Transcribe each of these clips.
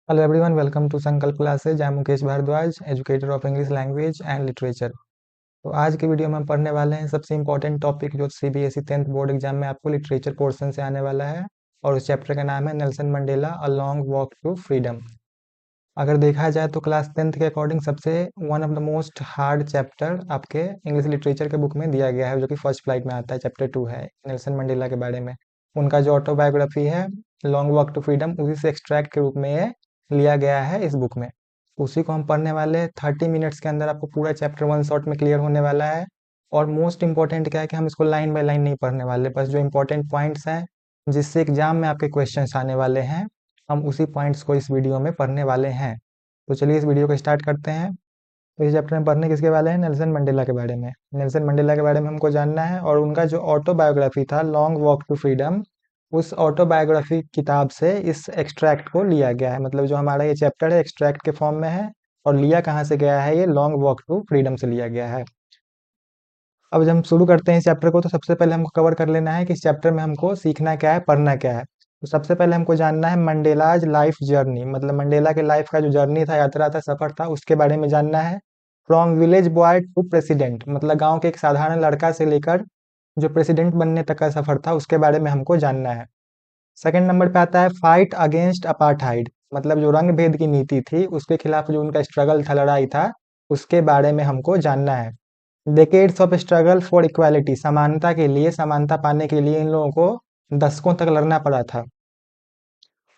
Hello everyone, welcome to Sankalp classes. I am Mukesh Bhardwaj, educator of English language and literature. तो आज के video में हम पढ़ने वाले हैं सबसे इंपॉर्टेंट टॉपिक जो सीबीएसई 10th बोर्ड एग्जाम में आपको लिटरेचर पोर्शन से आने वाला है। और उस चैप्टर का नाम है Nelson Mandela a long walk to freedom. अगर देखा जाए तो क्लास 10th के अकॉर्डिंग सबसे one of the most hard chapter आपके इंग्लिश लिटरेचर के बुक में दिया गया है, जो कि फर्स्ट फ्लाइट में आता है। चैप्टर 2 है नेल्सन मंडेला के बारे में। उनका जो ऑटोबायोग्राफी है लॉन्ग वॉक टू फ्रीडम, उसी से एक्सट्रैक्ट के रूप में ये लिया गया है इस बुक में। उसी को हम पढ़ने वाले हैं। 30 मिनट्स के अंदर आपको पूरा चैप्टर वन शॉट में क्लियर होने वाला है। और मोस्ट इंपॉर्टेंट क्या है कि हम इसको लाइन बाय लाइन नहीं पढ़ने वाले, बस जो इंपॉर्टेंट पॉइंट्स हैं जिससे एग्जाम में आपके क्वेश्चंस आने वाले हैं, हम उसी पॉइंट्स को इस वीडियो में पढ़ने वाले हैं। तो चलिए इस वीडियो को स्टार्ट करते हैं। तो इस चैप्टर में पढ़ने किसके वाले हैं? नेल्सन मंडेला के बारे में। नेल्सन मंडेला के बारे में हमको जानना है, और उनका जो ऑटोबायोग्राफी था लॉन्ग वॉक टू फ्रीडम, उस ऑटोबायोग्राफी किताब से इस एक्सट्रैक्ट को लिया गया है। मतलब जो हमारा ये चैप्टर है एक्सट्रैक्ट के फॉर्म में है, और लिया कहाँ से गया है? ये लॉन्ग वॉक टू फ्रीडम से लिया गया है। अब जब हम शुरू करते हैं इस चैप्टर को, तो सबसे पहले हमको कवर कर लेना है कि इस चैप्टर में हमको सीखना क्या है, पढ़ना क्या है। तो सबसे पहले हमको जानना है मंडेलाज लाइफ जर्नी, मतलब मंडेला के लाइफ का जो जर्नी था, यात्रा था, सफर था, उसके बारे में जानना है। From village boy to president, मतलब गांव के एक साधारण लड़का से लेकर जो प्रेसिडेंट बनने तक का सफर था, उसके बारे में हमको जानना है। सेकंड नंबर पे आता है फाइट अगेंस्ट अपार्थाइड, मतलब जो रंग भेद की नीति थी उसके खिलाफ जो उनका स्ट्रगल था, लड़ाई था, उसके बारे में हमको जानना है। Decades of struggle for equality, समानता के लिए, समानता पाने के लिए इन लोगों को दशकों तक लड़ना पड़ा था।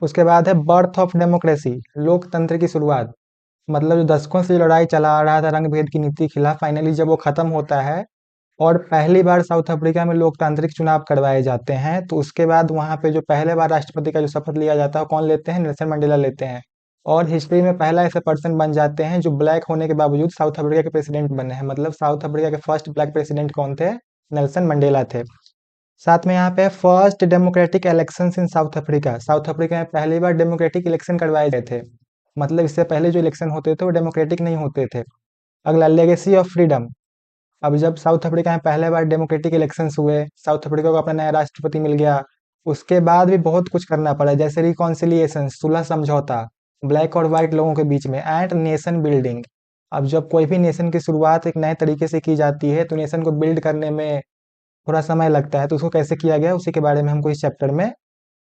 उसके बाद है बर्थ ऑफ डेमोक्रेसी, लोकतंत्र की शुरुआत, मतलब जो दशकों से लड़ाई चला आ रहा था रंग भेद की नीति के खिलाफ, फाइनली जब वो खत्म होता है और पहली बार साउथ अफ्रीका में लोकतांत्रिक चुनाव करवाए जाते हैं, तो उसके बाद वहां पे जो पहले बार राष्ट्रपति का जो शपथ लिया जाता है, वो कौन लेते हैं? नेल्सन मंडेला लेते हैं। और हिस्ट्री में पहला ऐसा पर्सन बन जाते हैं जो ब्लैक होने के बावजूद साउथ अफ्रीका के प्रेसिडेंट बने हैं। मतलब साउथ अफ्रीका के फर्स्ट ब्लैक प्रेसिडेंट कौन थे? नेल्सन मंडेला थे। साथ में यहाँ पे first democratic election in South Africa, south Africa में पहली बार डेमोक्रेटिक इलेक्शन करवाए गए थे। मतलब इससे पहले जो इलेक्शन होते थे वो डेमोक्रेटिक नहीं होते थे। अगला लेगेसी ऑफ फ्रीडम, अब जब साउथ अफ्रीका में पहले बार डेमोक्रेटिक इलेक्शंस हुए, साउथ अफ्रीका को अपना नया राष्ट्रपति मिल गया, उसके बाद भी बहुत कुछ करना पड़ा, जैसे रिकॉन्सिलिएशन, सुलह समझौता ब्लैक और व्हाइट लोगों के बीच में, एंड नेशन बिल्डिंग। अब जब कोई भी नेशन की शुरुआत एक नए तरीके से की जाती है, तो नेशन को बिल्ड करने में थोड़ा समय लगता है, तो उसको कैसे किया गया उसी के बारे में हमको इस चैप्टर में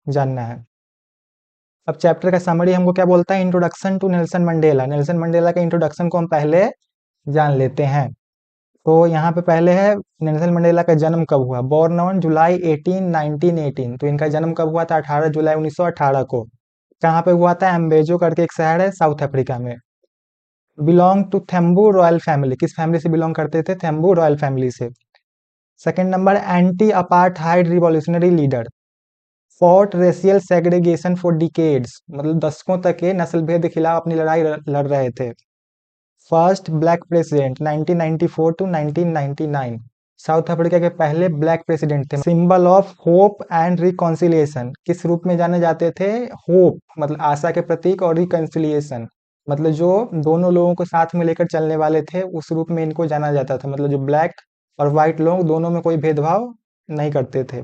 जानना है। अब चैप्टर का समरी हमको क्या बोलता है? Introduction to Nelson Mandela. Nelson Mandela के इंट्रोडक्शन को हम पहले जान लेते हैं। तो यहाँ पे पहले है नेल्सन मंडेला का जन्म कब हुआ। बोर्न ऑन जुलाई 18 1918, तो इनका जन्म कब हुआ था? 18 जुलाई 1918 को। कहाँ पे हुआ था? एम्बेजो करके एक शहर है साउथ अफ्रीका में। बिलोंग टू थेम्बू रॉयल फैमिली, किस फैमिली से बिलोंग करते थे? थेम्बू रॉयल फैमिली से। Second number, anti apartheid revolutionary leader, fought racial segregation for decades, मतलब दशकों तक ये नस्ल भेद के खिलाफ अपनी लड़ाई लड़ रहे थे। First black president 1994 to 1999, South Africa के पहले ब्लैक प्रेसिडेंट थे। Symbol of hope and reconciliation, किस रूप में जाने जाते थे? होप मतलब आशा के प्रतीक, और रिकॉन्सिलिएशन मतलब जो दोनों लोगों को साथ में लेकर चलने वाले थे, उस रूप में इनको जाना जाता था। मतलब जो ब्लैक और व्हाइट लोग दोनों में कोई भेदभाव नहीं करते थे।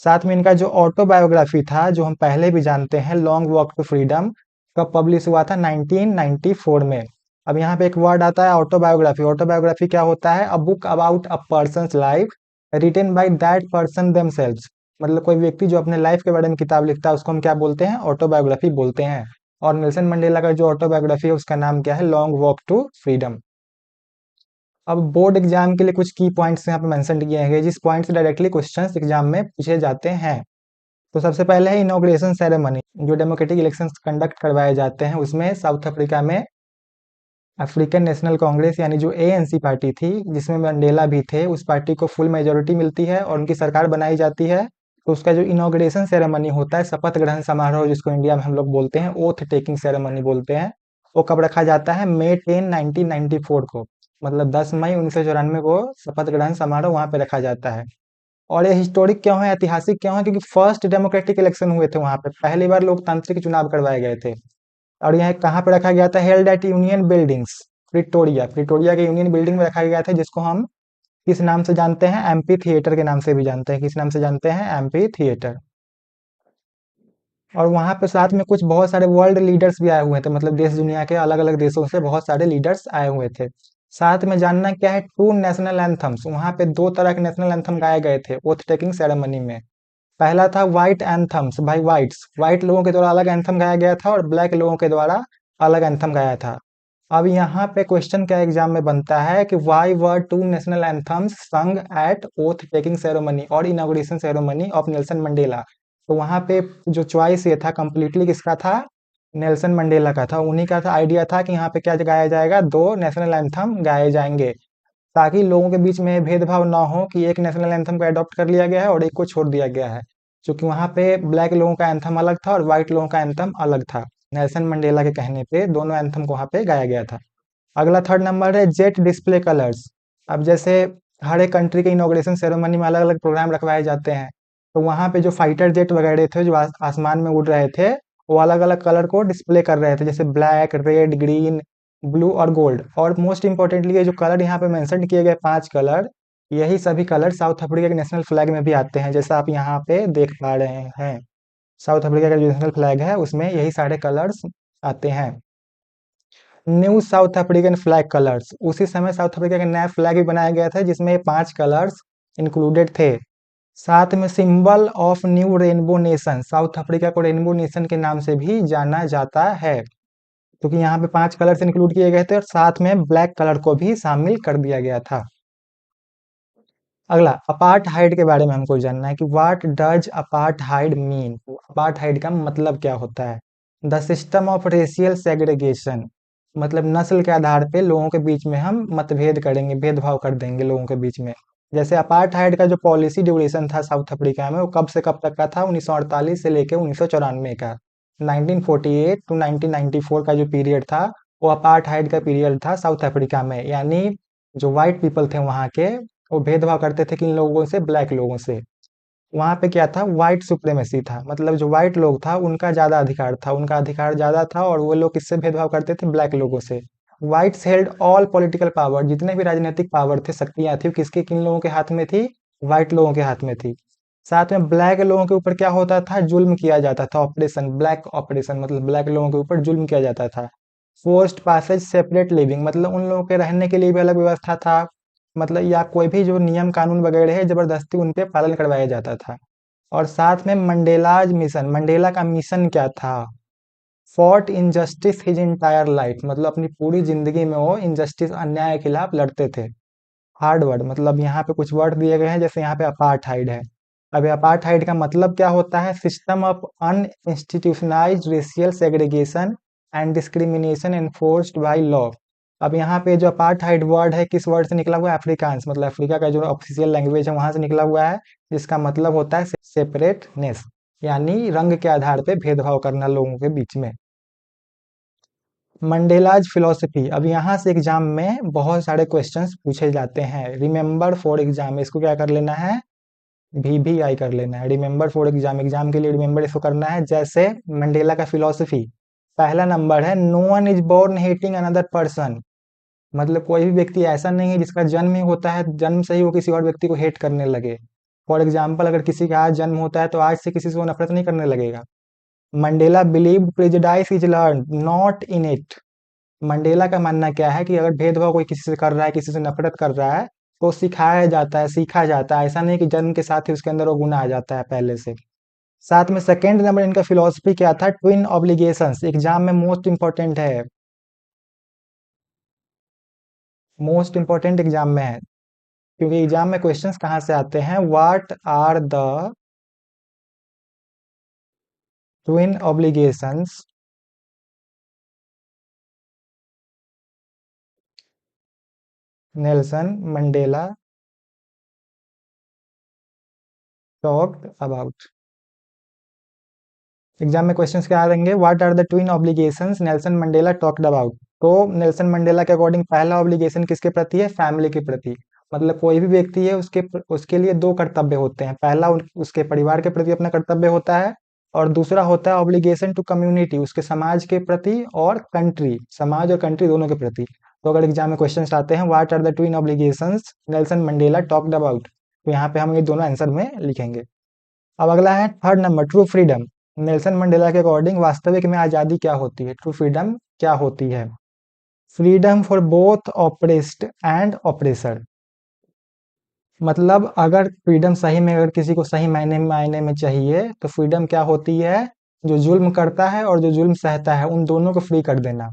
साथ में इनका जो ऑटोबायोग्राफी था, जो हम पहले भी जानते हैं, लॉन्ग वॉक टू फ्रीडम, कब पब्लिश हुआ था? 1994 में। अब यहाँ पे एक वर्ड आता है ऑटोबायोग्राफी। ऑटोबायोग्राफी क्या होता है? A book about a person's life written by that person themselves, मतलब कोई व्यक्ति जो अपने लाइफ के बारे में किताब लिखता है उसको हम क्या बोलते हैं? ऑटोबायोग्राफी बोलते हैं। और नेल्सन मंडेला का जो ऑटोबायोग्राफी है उसका नाम क्या है? Long walk to freedom. अब बोर्ड एग्जाम के लिए कुछ की पॉइंट्स यहाँ पे मेंशन किए हैं, जिस पॉइंट से डायरेक्टली क्वेश्चंस एग्जाम में पूछे जाते हैं। तो सबसे पहले है इनॉग्रेशन सेरेमनी, जो डेमोक्रेटिक इलेक्शंस कंडक्ट करवाए जाते हैं, उसमें साउथ अफ्रीका में अफ्रीकन नेशनल कांग्रेस यानी जो एएनसी पार्टी थी, जिसमें मंडेला भी थे, उस पार्टी को फुल मेजोरिटी मिलती है और उनकी सरकार बनाई जाती है। तो उसका जो इनॉग्रेशन सेरेमनी होता है, शपथ ग्रहण समारोह, जिसको इंडिया में हम लोग बोलते हैं ओथ टेकिंग सेरेमनी बोलते हैं, वो कब रखा जाता है? मई 10 1994 को, मतलब 10 मई 1994 को शपथ ग्रहण समारोह वहां पे रखा जाता है। और ये हिस्टोरिक क्यों है, ऐतिहासिक क्यों है? क्योंकि फर्स्ट डेमोक्रेटिक इलेक्शन हुए थे वहां पे, पहली बार लोकतांत्रिक चुनाव करवाए गए थे। और यह कहाँ पे रखा गया था? Held at union buildings, Pretoria, Pretoria के यूनियन बिल्डिंग में रखा गया था, जिसको हम किस नाम से जानते हैं? एमपी थिएटर के नाम से भी जानते हैं। किस नाम से जानते हैं? MP theatre. और वहां पे साथ में कुछ बहुत सारे वर्ल्ड लीडर्स भी आए हुए थे, मतलब देश दुनिया के अलग अलग देशों से बहुत सारे लीडर्स आए हुए थे। साथ में जानना क्या है, टू नेशनल एंथम्स, वहां पे दो तरह के नेशनल एंथम गाए गए थे ओथ टेकिंग सेरेमनी में। पहला था व्हाइट एंथम्स भाई व्हाइट्स, व्हाइट लोगों के द्वारा अलग एंथम गाया गया था और ब्लैक लोगों के द्वारा अलग एंथम गाया था। अब यहाँ पे क्वेश्चन क्या एग्जाम में बनता है कि why were two national anthems sung at oath taking ceremony और inauguration ceremony of Nelson Mandela. तो वहां पे जो चॉइस ये था कंप्लीटली किसका था, नेल्सन मंडेला का था। उन्हीं का था आइडिया था कि यहाँ पे क्या गाया जाएगा, दो नेशनल एंथम गाए जाएंगे, ताकि लोगों के बीच में भेदभाव ना हो कि एक नेशनल एंथम को अडॉप्ट कर लिया गया है और एक को छोड़ दिया गया है। क्योंकि वहां पे ब्लैक लोगों का एंथम अलग था और व्हाइट लोगों का एंथम अलग था। नेल्सन मंडेला के कहने पे दोनों एंथम को वहां पे गाया गया था। अगला थर्ड नंबर है जेट डिस्प्ले कलर्स। अब जैसे हर एक कंट्री के इनॉग्रेशन सेरेमनी में अलग अलग प्रोग्राम रखवाए जाते हैं, तो वहां पे जो फाइटर जेट वगैरह थे जो आसमान में उड़ रहे थे, वो अलग अलग कलर को डिस्प्ले कर रहे थे, जैसे ब्लैक, रेड, ग्रीन, ब्लू और गोल्ड। और मोस्ट इंपॉर्टेंटली ये जो कलर यहाँ पे मेंशन किए गए 5 कलर, यही सभी कलर साउथ अफ्रीका के नेशनल फ्लैग में भी आते हैं, जैसा आप यहाँ पे देख पा रहे हैं। साउथ अफ्रीका का जो नेशनल फ्लैग है उसमें यही सारे कलर्स आते हैं। New south African flag colours, उसी समय साउथ अफ्रीका का नया फ्लैग भी बनाया गया था जिसमें ये 5 कलर्स इंक्लूडेड थे। साथ में symbol of new rainbow nation, south Africa को रेनबो नेशन के नाम से भी जाना जाता है, क्योंकि यहाँ पे 5 कलर्स इंक्लूड किए गए थे और साथ में ब्लैक कलर को भी शामिल कर दिया गया था। अगला अपार्टहाइड के बारे में हमको जानना है कि व्हाट डज अपार्टहाइड मीन, अपार्टहाइड का मतलब क्या होता है। The system of racial segregation, मतलब नस्ल के आधार पे लोगों के बीच में हम मतभेद करेंगे, भेदभाव कर देंगे लोगों के बीच में। जैसे अपार्टहाइड का जो पॉलिसी ड्यूरेशन था साउथ अफ्रीका में, वो कब से कब तक का था, 1948 से लेकर 1994 का। 1948 टू 1994 का जो पीरियड था, वो अपार्टहाइड का पीरियड था साउथ अफ्रीका में। यानी जो व्हाइट पीपल थे वहाँ के, वो भेदभाव करते थे किन लोगों से, ब्लैक लोगों से। वहां पे क्या था, व्हाइट सुप्रेमेसी था, मतलब जो व्हाइट लोग था उनका ज्यादा अधिकार था, उनका अधिकार ज्यादा था और वो लोग किससे भेदभाव करते थे, ब्लैक लोगों से। Whites held all political power, जितने भी राजनीतिक पावर थे, शक्तियां थी, वो किसके, किन लोगों के हाथ में थी, व्हाइट लोगों के हाथ में थी। साथ में ब्लैक लोगों के ऊपर क्या होता था, जुल्म किया जाता था, ऑपरेशन, ब्लैक ऑपरेशन, मतलब ब्लैक लोगों के ऊपर जुल्म किया जाता था। फोर्स्ड पासेज सेपरेट लिविंग, मतलब उन लोगों के रहने के लिए भी अलग व्यवस्था था, मतलब या कोई भी जो नियम कानून वगैरह है जबरदस्ती उन पे पालन करवाया जाता था। और साथ में मंडेलाज मिशन, मंडेला का मिशन क्या था, fought injustice his entire life, मतलब अपनी पूरी जिंदगी में वो इनजस्टिस, अन्याय के खिलाफ लड़ते थे। हार्ड वर्ड, मतलब यहाँ पे कुछ वर्ड दिए गए हैं, जैसे यहाँ पे अपार्टहाइड है। अब अपार्टहाइड का मतलब क्या होता है, system of uninstitutionalised racial segregation and discrimination enforced by law. अब यहाँ पे जो अपार्टहाइड वर्ड है किस वर्ड से निकला हुआ है, अफ्रीकांस, मतलब अफ्रीका का जो ऑफिशियल लैंग्वेज है वहां से निकला हुआ है, जिसका मतलब होता है सेपरेटनेस, यानी रंग के आधार पे भेदभाव करना लोगों के बीच में। मंडेलाज फिलोसफी, अब यहाँ से एग्जाम में बहुत सारे क्वेश्चंस पूछे जाते हैं, रिमेंबर फॉर एग्जाम, इसको क्या कर लेना है, VVI कर लेना है, रिमेंबर फॉर एग्जाम, एग्जाम के लिए रिमेंबर इसको करना है। जैसे मंडेला का फिलोसफी, पहला नंबर है, no one is born hating another person, मतलब कोई भी व्यक्ति ऐसा नहीं है जिसका जन्म ही होता है, जन्म से ही वो किसी और व्यक्ति को हेट करने लगे। फॉर एग्जाम्पल, अगर किसी का आज जन्म होता है तो आज से किसी से वो नफरत नहीं करने लगेगा। Mandela believe prejudice is learn not in it, Mandela का मानना क्या है कि अगर भेदभाव कोई किसी से कर रहा है, किसी से नफरत कर रहा है, तो सिखाया जाता है, सीखा जाता है, ऐसा नहीं कि जन्म के साथ ही उसके अंदर वो गुण आ जाता है पहले से। साथ में सेकेंड नंबर इनका फिलोसफी क्या था, ट्विन ऑब्लिगेशंस, एग्जाम में मोस्ट इंपॉर्टेंट है, मोस्ट इंपॉर्टेंट एग्जाम में है, क्योंकि एग्जाम में क्वेश्चंस कहाँ से आते हैं, what are the twin obligations Nelson Mandela talked about. Exam में क्वेश्चंस क्या आएंगे, what are the twin obligations Nelson Mandela talked about. तो नेल्सन मंडेला के अकॉर्डिंग पहला ऑब्लिगेशन किसके प्रति है, फैमिली के प्रति, मतलब कोई भी व्यक्ति है उसके लिए दो कर्तव्य होते हैं, पहला उसके परिवार के प्रति अपना कर्तव्य होता है, और दूसरा होता है ऑब्लिगेशन टू कम्युनिटी, उसके समाज के प्रति और कंट्री, समाज और कंट्री दोनों के प्रति। तो अगर एग्जाम में क्वेश्चन आते हैं what are the twin obligations Nelson Mandela talked about, तो यहाँ पे हम ये दोनों आंसर में लिखेंगे। अब अगला है third number, true freedom, Nelson Mandela के अकॉर्डिंग वास्तविक में आज़ादी क्या होती है, ट्रू फ्रीडम क्या होती है? Freedom for both oppressed and oppressor. मतलब अगर फ्रीडम सही में, अगर किसी को सही मायने में चाहिए तो फ्रीडम क्या होती है? जो जुल्म करता है और जो जुल्म सहता है उन दोनों को फ्री कर देना।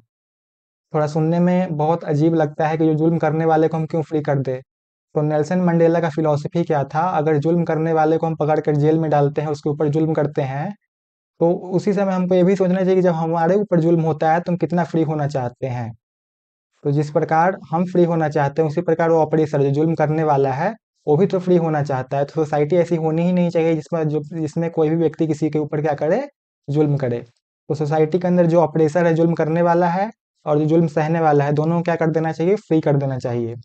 थोड़ा सुनने में बहुत अजीब लगता है कि जो जुल्म करने वाले को हम क्यों फ्री कर दे। तो नेल्सन मंडेला का फिलॉसफी क्या था? अगर जुल्म करने वाले को हम पकड़ कर जेल में डालते हैं, उसके ऊपर जुल्म करते हैं, तो उसी समय हमको ये भी सोचना चाहिए कि जब हमारे ऊपर जुल्म होता है तो हम कितना फ्री होना चाहते हैं। तो जिस प्रकार हम फ्री होना चाहते हैं उसी प्रकार वो ऑपरेसर जो जुल्म करने वाला है वो भी तो फ्री होना चाहता है। तो सोसाइटी ऐसी होनी ही नहीं चाहिए जिसमें कोई भी व्यक्ति किसी के ऊपर क्या करे, जुल्म करे। तो सोसाइटी के अंदर जो ऑपरेसर है, जुल्म करने वाला है, और जो जुल्म सहने वाला है, दोनों को क्या कर देना चाहिए, फ्री कर देना चाहिए।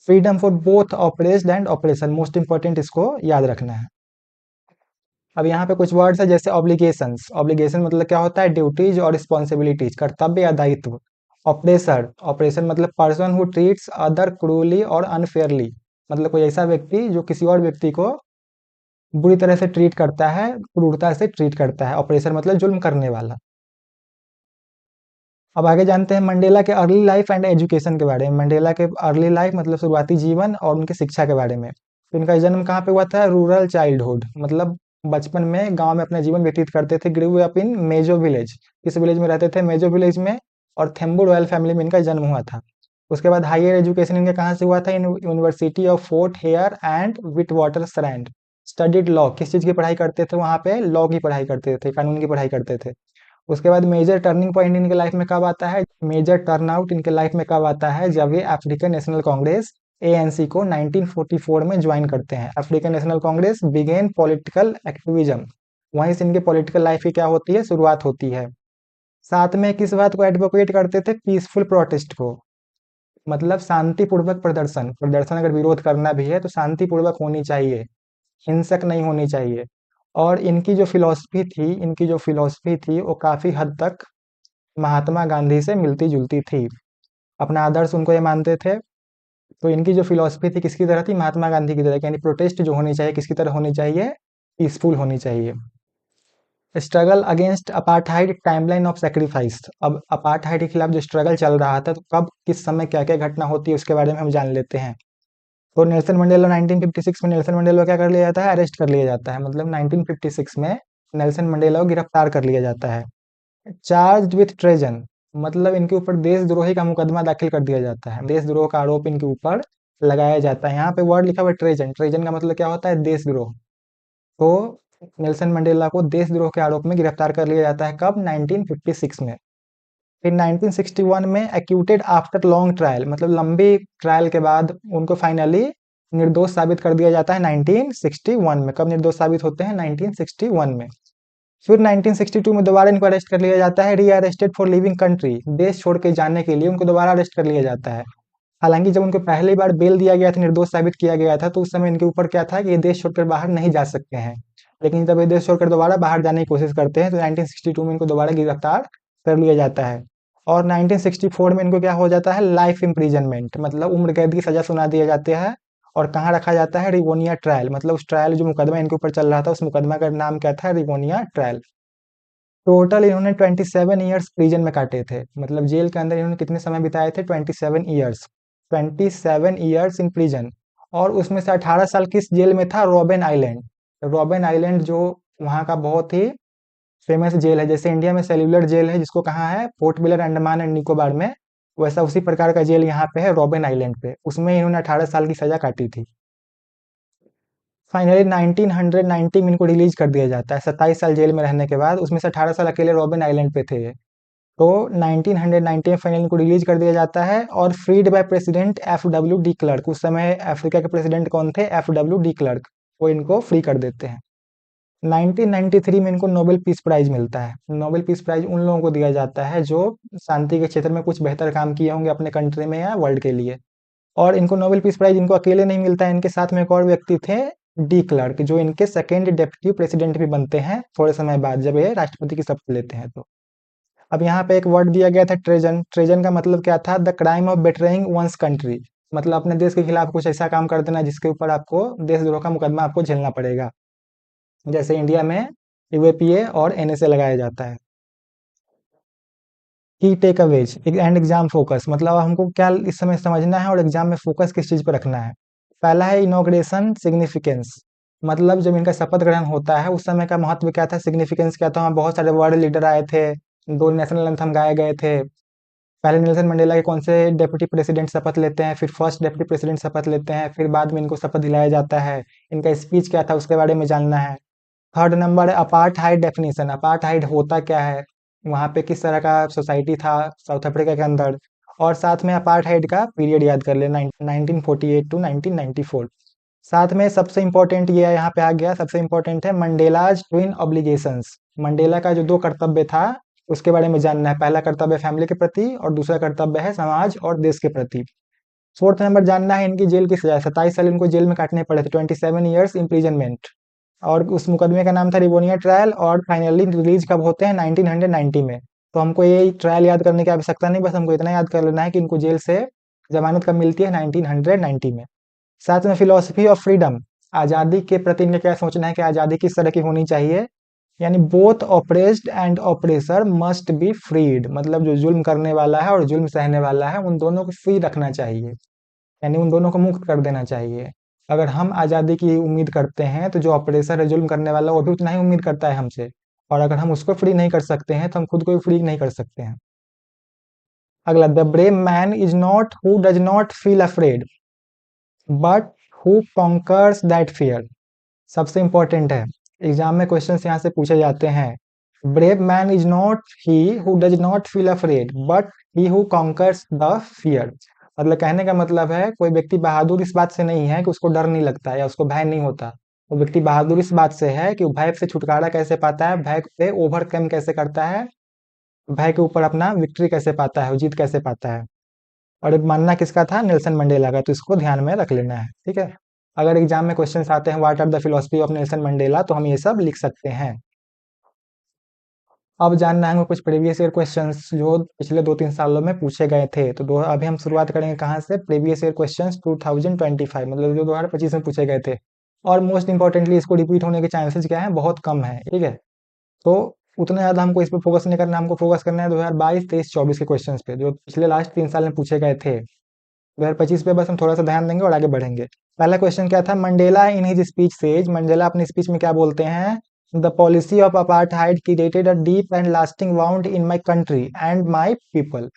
Freedom for both oppressed and operation, most important, इसको याद रखना है। अब यहाँ पे कुछ वर्ड्स है जैसे ऑब्लिगेशंस। ऑब्लिगेशन मतलब क्या होता है, ड्यूटीज और रिस्पॉन्सिबिलिटीज, कर्तव्य या दायित्व। ऑपरेसर, ऑपरेशन मतलब पर्सन हु ट्रीट्स अदर क्रूरली और अनफेयरली, मतलब कोई ऐसा व्यक्ति जो किसी और व्यक्ति को बुरी तरह से ट्रीट करता है, क्रूरता से ट्रीट करता है। ऑपरेसर मतलब जुल्म करने वाला। अब आगे जानते हैं मंडेला के अर्ली लाइफ एंड एजुकेशन के बारे में। मंडेला के अर्ली लाइफ मतलब शुरुआती जीवन और उनकी शिक्षा के बारे में। तो इनका जन्म कहाँ पे हुआ था? रूरल चाइल्डहुड, मतलब बचपन में गांव में अपना जीवन व्यतीत करते थे। Grew up in meso village, किस विलेज में रहते थे? मेजो विलेज में। और थेम्बू रॉयल फैमिली में इनका जन्म हुआ था। उसके बाद हायर एजुकेशन इनका कहाँ से हुआ था? In university of Fort Hare and Witwatersrand. Studied law, किस चीज़ की पढ़ाई करते थे वहाँ पे? लॉ की पढ़ाई करते थे, कानून की पढ़ाई करते थे। उसके बाद मेजर टर्निंग पॉइंट इनके लाइफ में कब आता है? मेजर टर्नआउट इनके लाइफ में कब आता है? जब ये अफ्रीकन नेशनल कांग्रेस एएनसी को 1944 में ज्वाइन करते हैं। African National Congress began political activism, वहीं से इनके पॉलिटिकल लाइफ की क्या होती है, शुरुआत होती है। साथ में किस बात को एडवोकेट करते थे? पीसफुल प्रोटेस्ट को, मतलब शांतिपूर्वक प्रदर्शन। प्रदर्शन अगर विरोध करना भी है तो शांतिपूर्वक होनी चाहिए, हिंसक नहीं होनी चाहिए। और इनकी जो फिलॉसफी थी वो काफी हद तक महात्मा गांधी से मिलती जुलती थी। अपना आदर्श उनको ये मानते थे। तो इनकी जो फिलॉसफी थी किसकी तरह थी? महात्मा गांधी की तरह, यानी प्रोटेस्ट जो होनी चाहिए किसकी तरह होनी चाहिए? पीसफुल होनी चाहिए। Struggle against apartheid, timeline of sacrifice. अब अपार्थाइड के खिलाफ जो स्ट्रगल चल रहा था तो कब किस समय क्या क्या घटना होती है उसके बारे में हम जान लेते हैं। तो नेल्सन मंडेला 1956 में नेल्सन मंडेला को क्या कर लिया जाता है? अरेस्ट कर लिया जाता है। मतलब 1956 में नेल्सन मंडेला को गिरफ्तार कर लिया जाता है। चार्ज विथ ट्रेजन, मतलब इनके ऊपर देशद्रोही का मुकदमा दाखिल कर दिया जाता है। देशद्रोह का आरोप इनके ऊपर लगाया जाता है। यहाँ पे वर्ड लिखा हुआ है ट्रेजन। ट्रेजन का मतलब क्या होता है? देशद्रोह। तो नेल्सन मंडेला को देशद्रोह के आरोप में गिरफ्तार कर लिया जाता है। कब? 1956 में। फिर 1961 में एक्यूटेड आफ्टर लॉन्ग ट्रायल, मतलब लंबी ट्रायल के बाद उनको फाइनली निर्दोष साबित कर दिया जाता है 1961 में। कब निर्दोष साबित होते हैं? 1961 में। फिर 1962 में दोबारा इनको अरेस्ट कर लिया जाता है, री अरेस्टेड फॉर लिविंग कंट्री, देश छोड़ के जाने के लिए उनको दोबारा अरेस्ट कर लिया जाता है। हालांकि जब उनको पहली बार बेल दिया गया था, निर्दोष साबित किया गया था, तो उस समय इनके ऊपर क्या था कि ये देश छोड़कर बाहर नहीं जा सकते हैं। लेकिन जब ये देश छोड़कर दोबारा बाहर जाने की कोशिश करते हैं तो 1962 में इनको दोबारा गिरफ्तार कर लिया जाता है। और 1964 में इनको क्या हो जाता है? लाइफ इम्प्रीजनमेंट, मतलब उम्र कैद की सजा सुना दिया जाता है। और कहाँ रखा जाता है? रिवोनिया ट्रायल, मतलब उस ट्रायल जो मुकदमा इनके ऊपर चल रहा था उस मुकदमा का नाम क्या था? रिवोनिया ट्रायल। टोटल इन्होंने 27 ईयर्स प्रिजन में काटे थे, मतलब जेल के अंदर इन्होंने कितने समय बिताए थे? 27 ईयर्स। 27 years in prison. और उसमें से 18 साल किस जेल में था? Robin island. रॉबिन आइलैंड जो वहाँ का बहुत ही फेमस जेल है, जैसे इंडिया में सेल्युलर जेल है जिसको कहाँ है? Port Blair, Andaman and Nicobar में, वैसा उसी प्रकार का जेल यहाँ पे है रॉबिन आइलैंड पे। उसमें इन्होंने 18 साल की सजा काटी थी। फाइनली 1990 में इनको रिलीज कर दिया जाता है 27 साल जेल में रहने के बाद। उसमें से 18 साल अकेले रॉबिन आइलैंड पे थे। तो 1990 में फाइनली इनको रिलीज कर दिया जाता है और freed by president FW de Klerk. उस समय अफ्रीका के प्रेसिडेंट कौन थे? FW de Klerk. वो इनको फ्री कर देते हैं। 1993 में इनको नोबेल पीस प्राइज मिलता है। नोबेल पीस प्राइज उन लोगों को दिया जाता है जो शांति के क्षेत्र में कुछ बेहतर काम किए होंगे अपने कंट्री में या वर्ल्ड के लिए। और इनको नोबेल पीस प्राइज इनको अकेले नहीं मिलता है, इनके साथ में एक और व्यक्ति थे, डी क्लर्क, जो इनके सेकेंड डेप्यूटी प्रेसिडेंट भी बनते हैं थोड़े समय बाद जब ये राष्ट्रपति की शपथ लेते हैं। तो अब यहाँ पे एक वर्ड दिया गया था ट्रेजन। ट्रेजन का मतलब क्या था? The crime of betraying one's country, मतलब अपने देश के खिलाफ कुछ ऐसा काम कर देना जिसके ऊपर आपको देशद्रोह का मुकदमा आपको झेलना पड़ेगा। जैसे इंडिया में यूएपीए और एनएसए लगाया जाता है। Key takeaways and exam focus, मतलब हमको क्या इस समय समझना है और एग्जाम में फोकस किस चीज पर रखना है। पहला है इनॉग्रेशन सिग्निफिकेंस, मतलब जब इनका शपथ ग्रहण होता है उस समय का महत्व क्या था, सिग्निफिकेंस क्या था। वहाँ बहुत सारे वर्ल्ड लीडर आए थे, दो नेशनल एंथम गाए गए थे। पहले नेल्सन मंडेला के कौन से डेप्यूटी प्रेसिडेंट शपथ लेते हैं, फिर फर्स्ट डेप्यूटी प्रेसिडेंट शपथ लेते हैं, फिर बाद में इनको शपथ दिलाया जाता है। इनका स्पीच क्या था उसके बारे में जानना है। थर्ड नंबर है अपार्थाइड डेफिनेशन, अपार्थाइड होता क्या है, वहाँ पे किस तरह का सोसाइटी था साउथ अफ्रीका के अंदर। और साथ में अपार्थाइड का पीरियड याद कर लेना, 1948 टू 1994। साथ में सबसे इंपॉर्टेंट ये यहाँ पे आ गया, सबसे इंपॉर्टेंट है मंडेलाज ट्विन ऑब्लिगेशंस। मंडेला का जो दो कर्तव्य था उसके बारे में जानना है। पहला कर्तव्य फैमिली के प्रति और दूसरा कर्तव्य है समाज और देश के प्रति। फोर्थ नंबर जानना है इनकी जेल की सजा, 27 साल इनको जेल में काटने पड़े थे, 27 ईयर्स इम्प्रीजनमेंट। और उस मुकदमे का नाम था रिवोनिया ट्रायल, और फाइनली रिलीज कब होते हैं, 1990 में। तो हमको ये ट्रायल याद करने की आवश्यकता नहीं, बस हमको इतना याद कर लेना है कि इनको जेल से जमानत कब मिलती है, 1990 में। साथ में फिलोसफी ऑफ फ्रीडम, आज़ादी के प्रति इनका क्या सोचना है कि आज़ादी किस तरह की होनी चाहिए। यानी both oppressed and oppressor must be freed, मतलब जो जुल्म करने वाला है और जुल्म सहने वाला है उन दोनों को फ्री रखना चाहिए, यानी उन दोनों को मुक्त कर देना चाहिए। अगर हम आज़ादी की उम्मीद करते हैं तो जो ऑपरेसर है, जुल्म करने वाला, वो भी उतना ही उम्मीद करता है हमसे। और अगर हम उसको फ्री नहीं कर सकते हैं तो हम खुद को भी फ्री नहीं कर सकते हैं। अगला, the brave man is not who does not feel afraid but who conquers that fear. सबसे इंपॉर्टेंट है, एग्जाम में क्वेश्चंस यहाँ से पूछे जाते हैं। Brave man is not he who does not feel afraid but he who conquers the fear. मतलब कहने का मतलब है कोई व्यक्ति बहादुर इस बात से नहीं है कि उसको डर नहीं लगता या उसको भय नहीं होता। वो व्यक्ति बहादुर इस बात से है कि वो भय से छुटकारा कैसे पाता है, भय पे ओवरकम कैसे करता है, भय के ऊपर अपना विक्ट्री कैसे पाता है, जीत कैसे पाता है। और ये मानना किसका था, नेल्सन मंडेला का, तो इसको ध्यान में रख लेना है, ठीक है। अगर एग्जाम में क्वेश्चन आते हैं what are the philosophy of Nelson Mandela, तो हम ये सब लिख सकते हैं। अब जानना है कुछ प्रीवियस ईयर क्वेश्चंस जो पिछले 2-3 सालों में पूछे गए थे। तो अभी हम शुरुआत करेंगे कहाँ से, प्रीवियस ईयर क्वेश्चंस 2025, मतलब जो 2025 में पूछे गए थे। और मोस्ट इंपॉर्टेंटली इसको रिपीट होने के चांसेस क्या है, बहुत कम है, ठीक है। तो उतना ज़्यादा हमको इस पे फोकस नहीं करना, हमको फोकस करना है 2022, 23, 24 के क्वेश्चंस पे जो पिछले लास्ट 3 साल में पूछे गए थे। 2025 पे बस हम थोड़ा सा ध्यान देंगे और आगे बढ़ेंगे। पहला क्वेश्चन क्या था, Mandela in his speech says, Mandela अपनी स्पीच में क्या बोलते हैं, the policy of apartheid created a deep and lasting wound in my country and my people.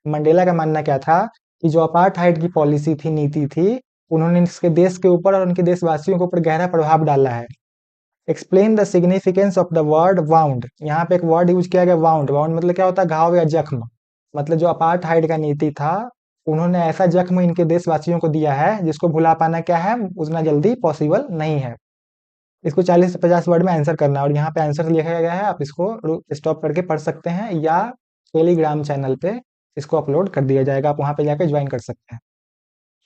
Mandela का मानना क्या था कि जो अपार्थाइड की पॉलिसी थी, नीति थी, उन्होंने इसके देश के ऊपर और उनके देशवासियों के ऊपर गहरा प्रभाव डाला है। Explain the significance of the word wound, यहाँ पे एक वर्ड यूज किया गया वाउंड। वाउंड मतलब क्या होता है, घाव या जख्म। मतलब जो अपार्थाइड का नीति था, उन्होंने ऐसा जख्म इनके देशवासियों को दिया है जिसको भुला पाना क्या है, उतना जल्दी पॉसिबल नहीं है। इसको 40 से 50 वर्ड में आंसर करना है, और यहाँ पे आंसर लिखा गया है, आप इसको स्टॉप करके पढ़ सकते हैं या टेलीग्राम चैनल पे इसको अपलोड कर दिया जाएगा, आप वहां पे जाकर ज्वाइन कर सकते हैं।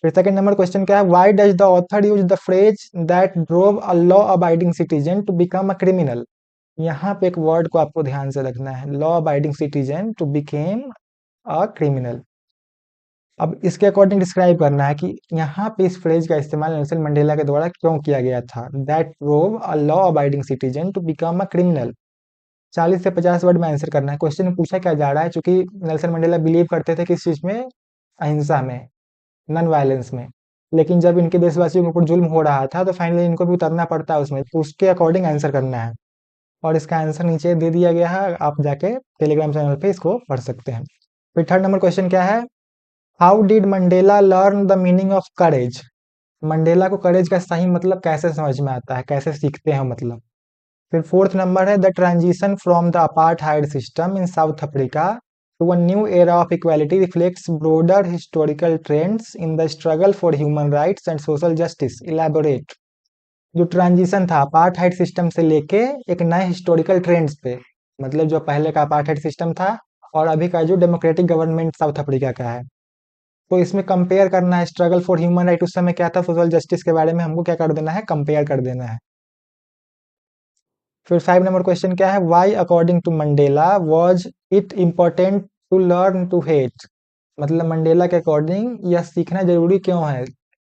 फिर सेकंड नंबर क्वेश्चन क्या है, why does the author use the phrase that drove a law abiding citizen to become a criminal. यहाँ पे एक वर्ड को आपको ध्यान से रखना है, law abiding citizen to become a criminal. अब इसके अकॉर्डिंग डिस्क्राइब करना है कि यहाँ पे इस फ्रेज का इस्तेमाल नेल्सन मंडेला के द्वारा क्यों किया गया था, that drove a law abiding citizen to become a criminal. 40 से 50 वर्ड में आंसर करना है। क्वेश्चन में पूछा क्या जा रहा है, चूंकि नेल्सन मंडेला बिलीव करते थे किस चीज में, अहिंसा में, नॉन वायलेंस में। लेकिन जब इनके देशवासियों के ऊपर जुल्म हो रहा था तो फाइनली इनको भी उतरना पड़ता है उसमें, तो उसके अकॉर्डिंग आंसर करना है। और इसका आंसर नीचे दे दिया गया है, आप जाके टेलीग्राम चैनल पे इसको पढ़ सकते हैं। फिर थर्ड नंबर क्वेश्चन क्या है, how did Mandela learn the meaning of courage. Mandela को करेज का सही मतलब कैसे समझ में आता है, कैसे सीखते हैं मतलब। फिर फोर्थ नंबर है, the transition from the apartheid system in South Africa to a new era of equality reflects broader historical trends in the struggle for human rights and social justice, elaborate. जो transition था apartheid system से लेके एक नए historical trends पे, मतलब जो पहले का अपार्थाइड सिस्टम था और अभी का जो डेमोक्रेटिक गवर्नमेंट साउथ अफ्रीका का है, तो इसमें कंपेयर करना है। स्ट्रगल फॉर ह्यूमन राइट उस समय क्या था, सोशल जस्टिस के बारे में हमको क्या कर देना है, कंपेयर कर देना है। फिर 5 नंबर क्वेश्चन क्या है, why according to Mandela was it important to learn to hate. मतलब मंडेला के अकॉर्डिंग यह सीखना जरूरी क्यों है,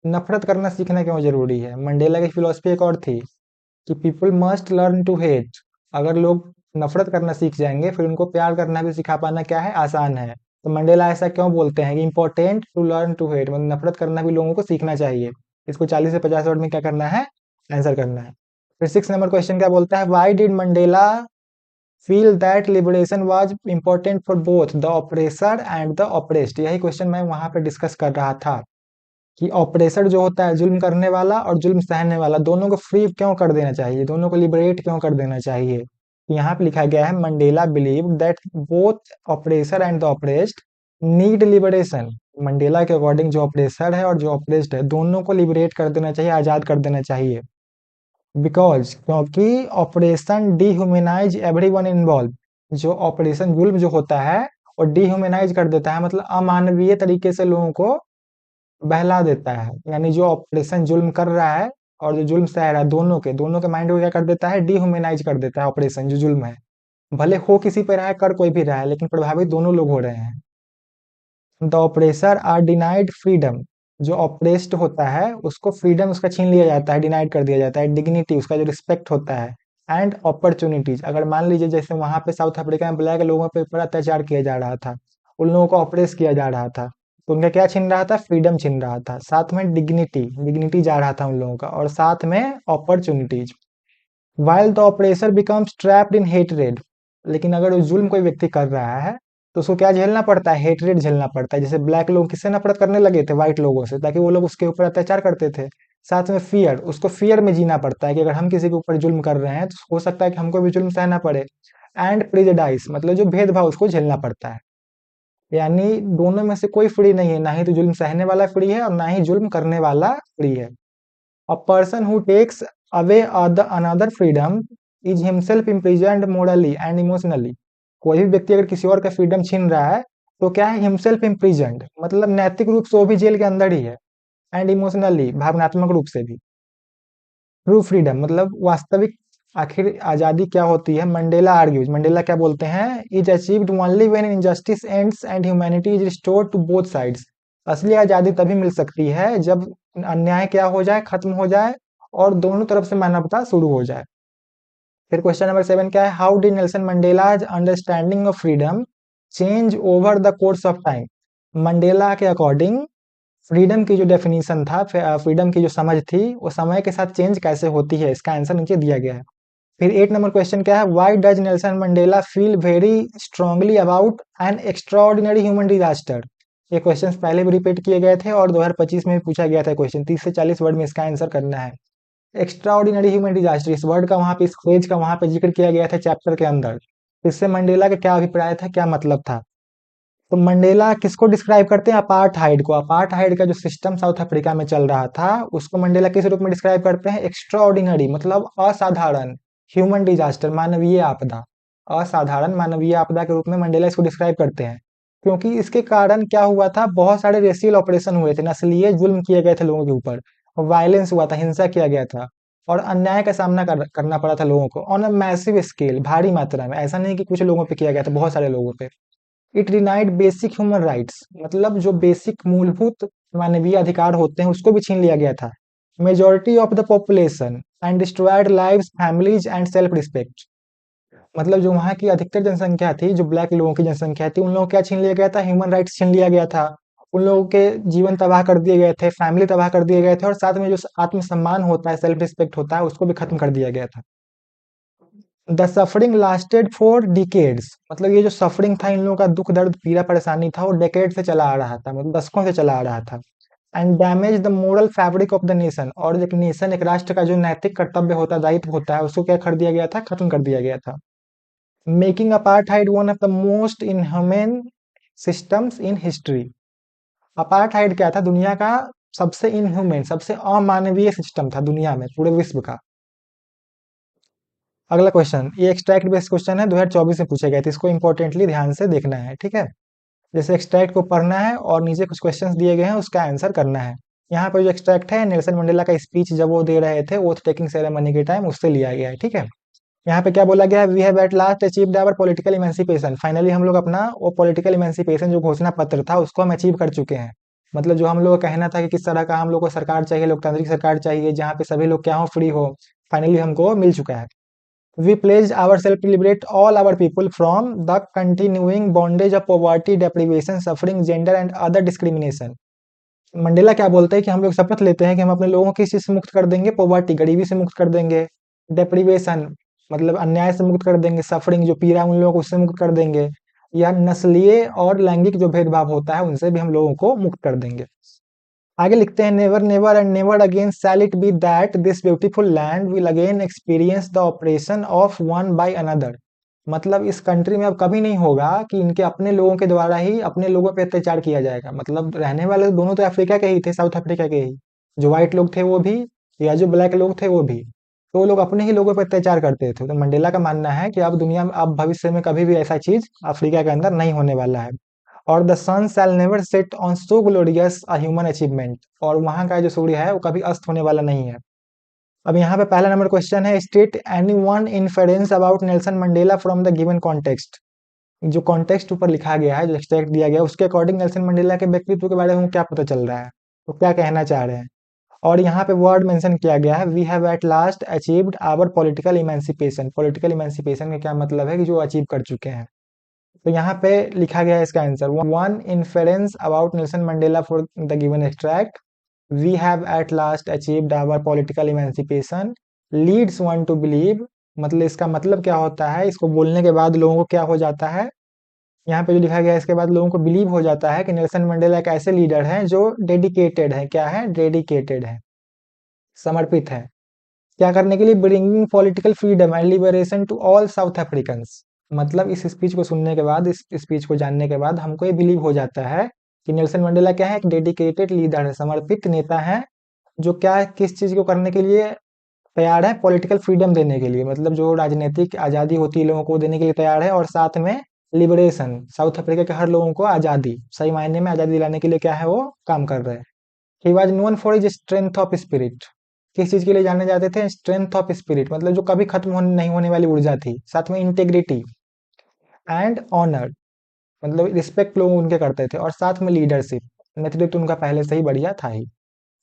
नफरत करना सीखना क्यों जरूरी है। मंडेला की फिलोसफी एक और थी कि people must learn to hate, अगर लोग नफरत करना सीख जाएंगे फिर उनको प्यार करना भी सिखा पाना क्या है, आसान है। तो मंडेला ऐसा क्यों बोलते हैं कि important to learn to hate, मतलब नफरत करना भी लोगों को सीखना चाहिए। इसको 40 से 50 वर्ड में क्या करना है, आंसर करना है। फिर 6 नंबर क्वेश्चन क्या बोलता है, why did Mandela feel that liberation was important for both the oppressor and the oppressed. यही क्वेश्चन मैं वहां पे डिस्कस कर रहा था कि ऑपरेसर जो होता है जुल्म करने वाला और जुल्म सहने वाला, दोनों को फ्री क्यों कर देना चाहिए, दोनों को लिबरेट क्यों कर देना चाहिए। यहाँ पे लिखा गया है Mandela believe that both oppressor and the oppressed need liberation. Mandela के अकॉर्डिंग जो ऑपरेसर है और जो ऑपरेस्ड है दोनों को लिबरेट कर देना चाहिए, आजाद कर देना चाहिए। बिकॉज क्योंकि ऑपरेशन डीह्यूमनाइज एवरीवन इन्वॉल्व। जो ऑपरेशन जुल्म जो होता है और डीह्यूमनाइज कर देता है, मतलब अमानवीय तरीके से लोगों को बहला देता है। यानी जो ऑपरेशन जुल्म कर रहा है और जो जुल्म सह रहा है, दोनों के माइंड को क्या कर देता है, डीह्यूमनाइज कर देता है ऑपरेशन जो जुल्म है। भले हो किसी पे रहा है, कर कोई भी रहा है, लेकिन प्रभावित दोनों लोग हो रहे हैं। The oppressor are denied freedom. जो ऑपरेस्ड होता है उसको फ्रीडम उसका छीन लिया जाता है, डिनाइड कर दिया जाता है, डिग्निटी उसका जो रिस्पेक्ट होता है, एंड अपॉर्चुनिटीज। अगर मान लीजिए जैसे वहां पे साउथ अफ्रीका में ब्लैक लोगों पे ऊपर अत्याचार किया जा रहा था, उन लोगों को ऑपरेस किया जा रहा था, तो उनका क्या छीन रहा था, फ्रीडम छीन रहा था, साथ में डिग्निटी जा रहा था उन लोगों का, और साथ में opportunities. While the oppressor becomes trapped in hatred. लेकिन अगर वो जुल्म कोई व्यक्ति कर रहा है तो उसको क्या झेलना पड़ता है, हेटरेड झेलना पड़ता है। जैसे ब्लैक लोग किससे नफरत करने लगे थे, व्हाइट लोगों से, ताकि वो लोग उसके ऊपर अत्याचार करते थे। साथ में फियर, उसको फियर में जीना पड़ता है कि अगर हम किसी के ऊपर जुल्म कर रहे हैं तो हो सकता है कि हमको भी जुल्म सहना पड़े। एंड प्रिजडाइस, मतलब जो भेदभाव उसको झेलना पड़ता है। यानी दोनों में से कोई फ्री नहीं है, ना ही तो जुल्म सहने वाला फ्री है और ना ही जुल्म करने वाला फ्री है। A person who takes away another freedom is himself imprisoned morally and emotionally। कोई भी व्यक्ति अगर किसी और का फ्रीडम छीन रहा है तो क्या है, हिमसेल्फ इम्प्रिजन्ड, मतलब नैतिक रूप से वो भी जेल के अंदर ही है, एंड इमोशनली, भावनात्मक रूप से भी। ट्रू फ्रीडम मतलब वास्तविक आखिर आजादी क्या होती है, मंडेला आर्ग्यूज, मंडेला क्या बोलते हैं, is achieved only when injustice ends and humanity is restored to both sides. असली आजादी तभी मिल सकती है जब अन्याय क्या हो जाए, खत्म हो जाए, और दोनों तरफ से मानवता शुरू हो जाए। फिर क्वेश्चन नंबर 7 क्या है, how did Nelson Mandela's understanding of freedom change over the course of time. Mandela के अकॉर्डिंग फ्रीडम की जो डेफिनेशन था, फ्रीडम की जो समझ थी, वो समय के साथ चेंज कैसे होती है, इसका आंसर नीचे दिया गया है। फिर 8 नंबर क्वेश्चन क्या है, why does Nelson Mandela feel very strongly about an extraordinary human disaster. ये क्वेश्चन पहले भी रिपीट किए गए थे और 2025 में भी पूछा गया था क्वेश्चन। 30 से 40 वर्ड में इसका आंसर करना है। एक्स्ट्राऑर्डिनरी ह्यूमन डिजास्टर, इस वर्ड का वहां पे, इस फ्रेज का वहां पे जिक्र किया गया था चैप्टर के अंदर। इससे मंडेला का क्या अभिप्राय था, क्या मतलब था। तो मंडेला किसको डिस्क्राइब करते हैं, अपार्टहाइड को। अपार्टहाइड का जो सिस्टम साउथ अफ्रीका में चल रहा था उसको मंडेला किस रूप में डिस्क्राइब करते हैं, एक्स्ट्राऑर्डिनरी, मतलब असाधारण, ह्यूमन डिजास्टर, मानवीय आपदा, असाधारण मानवीय आपदा के रूप में मंडेला इसको डिस्क्राइब करते हैं। क्योंकि इसके कारण क्या हुआ था, बहुत सारे रेशियल ऑपरेशन हुए थे, नस्लीय जुल्म किए गए थे लोगों के ऊपर, वायलेंस हुआ था, हिंसा किया गया था, और अन्याय का सामना करना पड़ा था लोगों को ऑन अ मैसिव स्केल, भारी मात्रा में। ऐसा नहीं कि कुछ लोगों पे किया गया था, बहुत सारे लोगों पे। It denied basic human rights, मतलब जो बेसिक मूलभूत मानवीय अधिकार होते हैं उसको भी छीन लिया गया था। Majority of the population and destroyed lives, families and self respect. मतलब जो वहाँ की अधिकतर जनसंख्या थी, जो ब्लैक लोगों की जनसंख्या थी, उन लोगों को क्या छीन लिया गया था, ह्यूमन राइट्स छीन लिया गया था। उन लोगों के जीवन तबाह कर दिए गए थे, फैमिली तबाह कर दिए गए थे, और साथ में जो आत्मसम्मान होता है, सेल्फ रिस्पेक्ट होता है, उसको भी खत्म कर दिया गया था। The suffering lasted for decades, मतलब ये जो सफरिंग था, इन लोगों का दुख दर्द पीड़ा परेशानी था, वो डेकेड से चला आ रहा था, मतलब दशकों से चला आ रहा था। And damage the moral fabric of the nation, और एक नेशन, एक राष्ट्र का जो नैतिक कर्तव्य होता है, दायित्व होता है, उसको क्या कर दिया गया था, खत्म कर दिया गया था। Making apartheid one of the most inhuman systems in history. Apartheid क्या था, दुनिया का सबसे इनह्यूमन, सबसे अमानवीय सिस्टम था दुनिया में, पूरे विश्व का। अगला क्वेश्चन, ये एक्सट्रैक्ट बेस्ड क्वेश्चन है, 2024 में पूछे गए थे, इसको इंपॉर्टेंटली ध्यान से देखना है, ठीक है। जैसे एक्सट्रैक्ट को पढ़ना है और नीचे कुछ क्वेश्चंस दिए गए हैं, उसका आंसर करना है। यहाँ पर जो एक्सट्रैक्ट है, नेल्सन मंडेला का स्पीच जब वो दे रहे थे ओथ टेकिंग सेरेमनी के टाइम, उससे लिया गया है, ठीक है। यहाँ पे क्या बोला गया है, we have at last achieved our political emancipation. Finally हम लोग अपना वो पॉलिटिकल इमेंसिपेशन जो घोषणा पत्र था उसको हम अचीव कर चुके हैं। मतलब जो हम लोग का कहना था कि किस तरह का हम लोग को सरकार चाहिए, लोकतांत्रिक सरकार चाहिए जहाँ पे सभी लोग क्या हो, फ्री हो, फाइनली हमको मिल चुका है। We pledge our self to liberate all our people from the continuing bondage of poverty, deprivation, suffering, gender and other discrimination. Mandela क्या बोलते हैं कि हम लोग शपथ लेते हैं कि हम अपने लोगों को किस चीज से मुक्त कर देंगे? पॉवर्टी, गरीबी से मुक्त कर देंगे। डेप्रिवेशन मतलब अन्याय से मुक्त कर देंगे। सफरिंग जो पीड़ा उन लोगों को, उससे मुक्त कर देंगे। या नस्लीय और लैंगिक जो भेदभाव होता है उनसे भी हम लोगों को मुक्त कर देंगे। आगे लिखते हैं, never never and never again shall it be that this beautiful land will again experience the oppression of one by another. मतलब इस कंट्री में अब कभी नहीं होगा कि इनके अपने लोगों के द्वारा ही अपने लोगों पे अत्याचार किया जाएगा। मतलब रहने वाले दोनों तो अफ्रीका के ही थे, साउथ अफ्रीका के ही। जो व्हाइट लोग थे वो भी, या जो ब्लैक लोग थे वो भी। तो वो लोग अपने ही लोगों पर अत्याचार करते थे। तो मंडेला का मानना है कि अब दुनिया में, अब भविष्य में कभी भी ऐसा चीज अफ्रीका के अंदर नहीं होने वाला है। और the sun shall never set on so glorious a human achievement. और वहां का जो सूर्य है वो कभी अस्त होने वाला नहीं है। अब यहाँ पे पहला नंबर क्वेश्चन है, state any one inference about Nelson Mandela from the given context. जो कॉन्टेक्स्ट ऊपर लिखा गया है, जो एक्सट्रैक्ट दिया गया है, उसके अकॉर्डिंग नेल्सन मंडेला के व्यक्तित्व के बारे में क्या पता चल रहा है, तो क्या कहना चाह रहे हैं। और यहाँ पे वर्ड मेंशन किया गया है, we have at last achieved our political emancipation. Political emancipation का क्या मतलब है कि जो अचीव कर चुके हैं। तो यहाँ पे लिखा गया है इसका answer, one inference about Nelson Mandela for the given extract, we have at last achieved our political emancipation, leads one to believe. मतलब इसका मतलब क्या होता है, इसको बोलने के बाद लोगों को क्या हो जाता है, यहाँ पे जो लिखा गया है इसके बाद लोगों को बिलीव हो जाता है कि नेल्सन मंडेला एक ऐसे लीडर हैं जो डेडिकेटेड है। क्या है? डेडिकेटेड है, समर्पित है। क्या करने के लिए? Bringing political freedom and liberation to all South Africans. मतलब इस स्पीच को सुनने के बाद, इस स्पीच को जानने के बाद हमको ये बिलीव हो जाता है कि नेल्सन मंडेला क्या है? एक डेडिकेटेड लीडर है, समर्पित नेता है, जो क्या, किस चीज को करने के लिए तैयार है? पॉलिटिकल फ्रीडम देने के लिए। मतलब जो राजनीतिक आजादी होती है लोगों को देने के लिए तैयार है। और साथ में लिबरेशन, साउथ अफ्रीका के हर लोगों को आजादी, सही मायने में आजादी दिलाने के लिए क्या है, वो काम कर रहे हैं। He was known for his strength of spirit. किस चीज के लिए जाने जाते थे? स्ट्रेंथ ऑफ स्पिरिट, मतलब जो कभी खत्म नहीं होने वाली ऊर्जा थी। साथ में इंटेग्रिटी एंड ऑनर, मतलब रिस्पेक्ट लोग उनके करते थे। और साथ में लीडरशिप, नेतृत्व तो उनका पहले से ही बढ़िया था ही।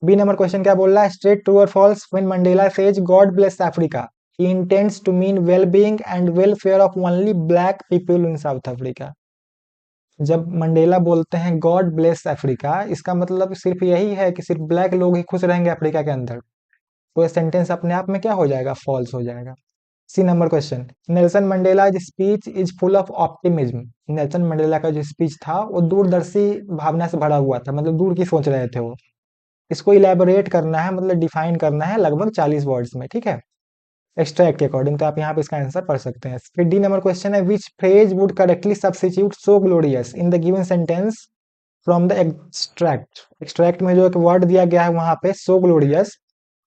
बी नंबर क्वेश्चन क्या बोल रहा है, स्ट्रेट ट्रू और false, when Mandela says God bless Africa, he intends to mean well being and welfare of only black people in South Africa. जब मंडेला बोलते हैं गॉड ब्लेस अफ्रीका, इसका मतलब सिर्फ यही है कि सिर्फ ब्लैक लोग ही खुश रहेंगे अफ्रीका के अंदर। तो ये सेंटेंस अपने आप में क्या हो जाएगा? फॉल्स हो जाएगा। C number question, Nelson Mandela speech is full of optimism. Nelson Mandela का जो स्पीच था वो दूरदर्शी भावना से भरा हुआ था, मतलब दूर की सोच रहे थे वो। इसको इलेबोरेट करना है, मतलब डिफाइन करना है लगभग 40 वर्ड्स में, ठीक है, एक्सट्रैक्ट के अकॉर्डिंग। तो आप यहाँ पे इसका आंसर पढ़ सकते हैं। फिर डी नंबर क्वेश्चन है, which phrase would correctly substitute so glorious in the given sentence from the extract. Extract में जो एक वर्ड दिया गया है वहां पे सो ग्लोरियस,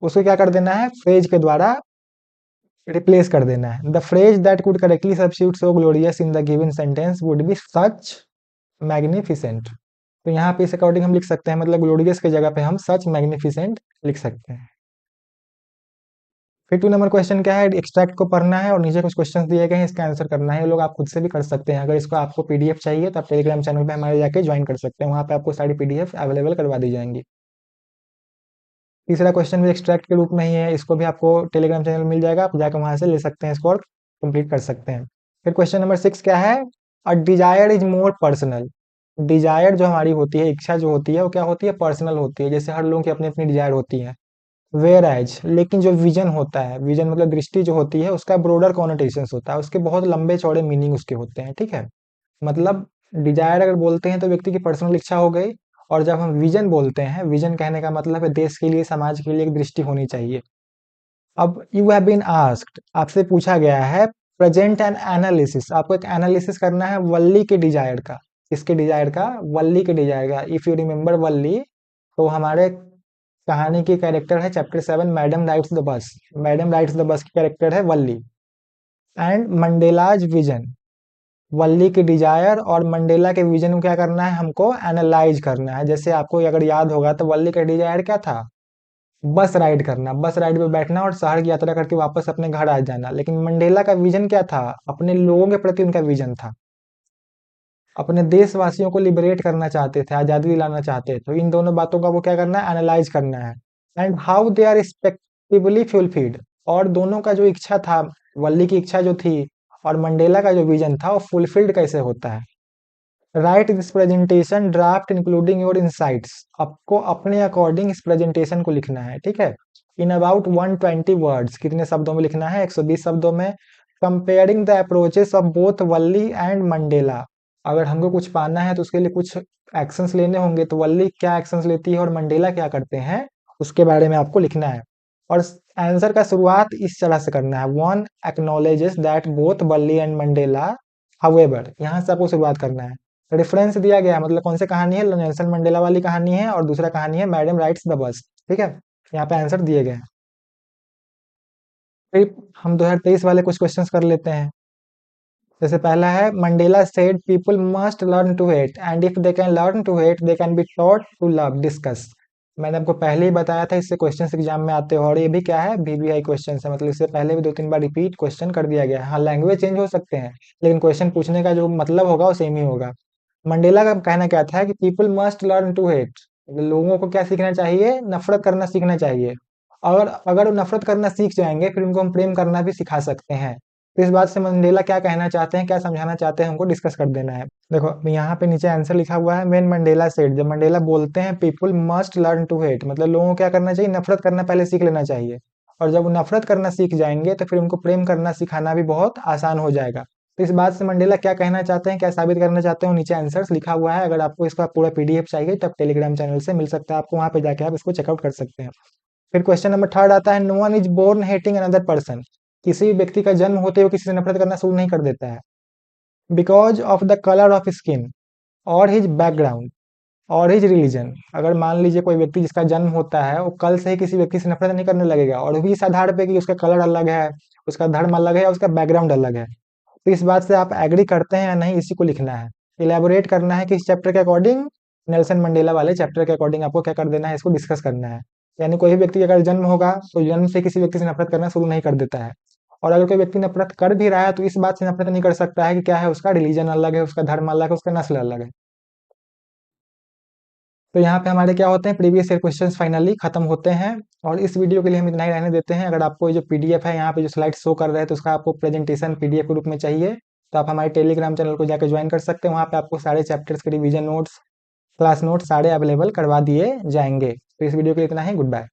उसको क्या कर देना है? फ्रेज के द्वारा रिप्लेस कर देना है। The phrase that could correctly substitute so glorious in the given sentence would be such magnificent. तो यहाँ पे इस अकॉर्डिंग हम लिख सकते हैं, मतलब ग्लोरियस की जगह पे हम सच मैग्निफिसेंट लिख सकते हैं। फिर 2 नंबर क्वेश्चन क्या है, एक्सट्रैक्ट को पढ़ना है और नीचे कुछ क्वेश्चंस दिए गए हैं, इसका आंसर करना है। ये लोग आप खुद से भी कर सकते हैं। अगर इसको आपको पीडीएफ चाहिए तो आप टेलीग्राम चैनल पे हमारे जाके ज्वाइन कर सकते हैं, वहां पे आपको सारी पीडीएफ अवेलेबल करवा दी जाएंगी। तीसरा क्वेश्चन भी एक्सट्रैक्ट के रूप में ही है, इसको भी आपको टेलीग्राम चैनल मिल जाएगा, आप जाकर वहां से ले सकते हैं इसको और कंप्लीट कर सकते हैं। फिर क्वेश्चन नंबर 6 क्या है, a desire is more personal. Desire जो हमारी होती है, इच्छा जो होती है, वो क्या होती है? पर्सनल होती है। जैसे हर लोगों की अपनी अपनी डिजायर होती है। वेयर एज, लेकिन जो विजन होता है, विजन मतलब दृष्टि जो होती है, उसका ब्रोडर कॉनोटेशंस होता है, उसके बहुत लंबे चौड़े मीनिंग उसके होते हैं, ठीक है। मतलब डिजायर अगर बोलते हैं तो व्यक्ति की पर्सनल इच्छा हो गई। और जब हम विजन बोलते हैं, विजन कहने का मतलब है देश के लिए, समाज के लिए एक दृष्टि होनी चाहिए। अब यू हैव बीन आस्क्ड, आपसे पूछा गया है, प्रेजेंट एन एनालिसिस, आपको एक एनालिसिस करना है वल्ली के डिजायर का। किसके डिजायर का? वल्ली के डिजायर का। इफ यू रिमेम्बर वल्ली, तो हमारे कहानी की कैरेक्टर है chapter 7, madam rides the bus. Madam rides the bus की कैरेक्टर है वल्ली। एंड मंडेलाज विजन, वल्ली की डिजायर और मंडेला के विजन को क्या करना है? हमको एनालाइज करना है। जैसे आपको अगर याद होगा तो वल्ली का डिजायर क्या था? बस राइड करना, बस राइड पे बैठना और शहर की यात्रा करके वापस अपने घर आ जाना। लेकिन मंडेला का विजन क्या था? अपने लोगों के प्रति उनका विजन था, अपने देशवासियों को लिबरेट करना चाहते थे, आजादी दिलाना चाहते थे। तो इन दोनों बातों का वो क्या करना है? एनालाइज करना है। And how they are respectively fulfilled, और दोनों का जो इच्छा था, वल्ली की इच्छा जो थी और मंडेला का जो विजन था वो फुलफिल्ड कैसे होता है। Right this presentation draft including your insights, आपको अपने अकॉर्डिंग इस प्रेजेंटेशन को लिखना है, ठीक है। इन अबाउट 120 वर्ड्स, कितने शब्दों में लिखना है, 120 शब्दों में। Comparing the approaches of both Valli and Mandela, अगर हमको कुछ पाना है तो उसके लिए कुछ एक्शंस लेने होंगे, तो वल्ली क्या एक्शंस लेती है और मंडेला क्या करते हैं, उसके बारे में आपको लिखना है। और आंसर का शुरुआत इस तरह से करना है, one acknowledges that both Valli and Mandela, however, यहाँ से आपको शुरुआत करना है। रेफरेंस दिया गया है, मतलब कौन सी कहानी है, नेल्सन मंडेला वाली कहानी है, और दूसरा कहानी है मैडम राइट्स द बस, ठीक है। यहाँ पे आंसर दिए गए हैं। फिर हम 2023 वाले कुछ क्वेश्चंस कर लेते हैं। जैसे पहला है, Mandela said people must learn to hate and if they can learn to hate they can be taught to love, discuss. मैंने आपको पहले ही बताया था, इससे क्वेश्चंस एग्जाम में आते हो, और ये भी क्या है, वीवीआई क्वेश्चन है, मतलब इससे पहले भी 2-3 बार रिपीट क्वेश्चन कर दिया गया है। हाँ, लैंग्वेज चेंज हो सकते हैं, लेकिन क्वेश्चन पूछने का जो मतलब होगा वो सेम ही होगा। मंडेला का कहना क्या था कि people must learn to hate, लोगों को क्या सीखना चाहिए, नफरत करना सीखना चाहिए। और अगर वो नफरत करना सीख जाएंगे फिर उनको हम प्रेम करना भी सिखा सकते हैं। तो इस बात से मंडेला क्या कहना चाहते हैं, क्या समझाना चाहते हैं, हमको डिस्कस कर देना है। देखो यहाँ पे नीचे आंसर लिखा हुआ है, व्हेन मंडेला सेड, जब मंडेला बोलते हैं people must learn to hate, मतलब लोगों को क्या करना चाहिए, नफरत करना पहले सीख लेना चाहिए। और जब वो नफरत करना सीख जाएंगे तो फिर उनको प्रेम करना सिखाना भी बहुत आसान हो जाएगा। तो इस बात से मंडेला क्या कहना चाहते हैं, क्या साबित करना चाहते हैं, वो नीचे आंसर्स लिखा हुआ है। अगर आपको इसका पूरा पीडीएफ चाहिए तो आप टेलीग्राम चैनल से मिल सकता है, आपको वहां पे जाके आप इसको चेकआउट कर सकते हैं। फिर क्वेश्चन नंबर थर्ड आता है, no one is born hating another person, किसी भी व्यक्ति का जन्म होते हुए किसी से नफरत करना शुरू नहीं कर देता है। Because of the colour of skin और हिज बैकग्राउंड और हिज रिलीजन, अगर मान लीजिए कोई व्यक्ति जिसका जन्म होता है वो कल से ही किसी व्यक्ति से नफरत नहीं करने लगेगा, और भी इस आधार पे कि उसका कलर अलग है, उसका धर्म अलग है या उसका बैकग्राउंड अलग है। तो इस बात से आप एग्री करते हैं या नहीं, इसी को लिखना है। इलेबोरेट करना है कि इस चैप्टर के अकॉर्डिंग, नेल्सन मंडेला वाले चैप्टर के अकॉर्डिंग आपको क्या कर देना है, इसको डिस्कस करना है। यानी कोई भी व्यक्ति अगर जन्म होगा तो जन्म से किसी व्यक्ति से नफरत करना शुरू नहीं कर देता है। और अगर कोई व्यक्ति नफरत कर भी रहा है तो इस बात से नफरत नहीं कर सकता है कि क्या है, उसका रिलीजन अलग है, उसका धर्म अलग है, उसका नस्ल अलग है। तो यहाँ पे हमारे क्या होते हैं, प्रीवियस ईयर क्वेश्चंस फाइनली खत्म होते हैं। और इस वीडियो के लिए हम इतना ही रहने देते हैं। अगर आपको ये जो पीडीएफ है, यहाँ पे जो स्लाइड शो कर रहे हैं, तो उसका आपको प्रेजेंटेशन पीडीएफ के रूप में चाहिए, तो आप हमारे टेलीग्राम चैनल को जाकर ज्वाइन कर सकते हैं। वहाँ पे आपको सारे चैप्टर्स के रिवीजन नोट्स, क्लास नोट्स सारे अवेलेबल करवा दिए जाएंगे। तो इस वीडियो के लिए इतना ही, गुड बाय।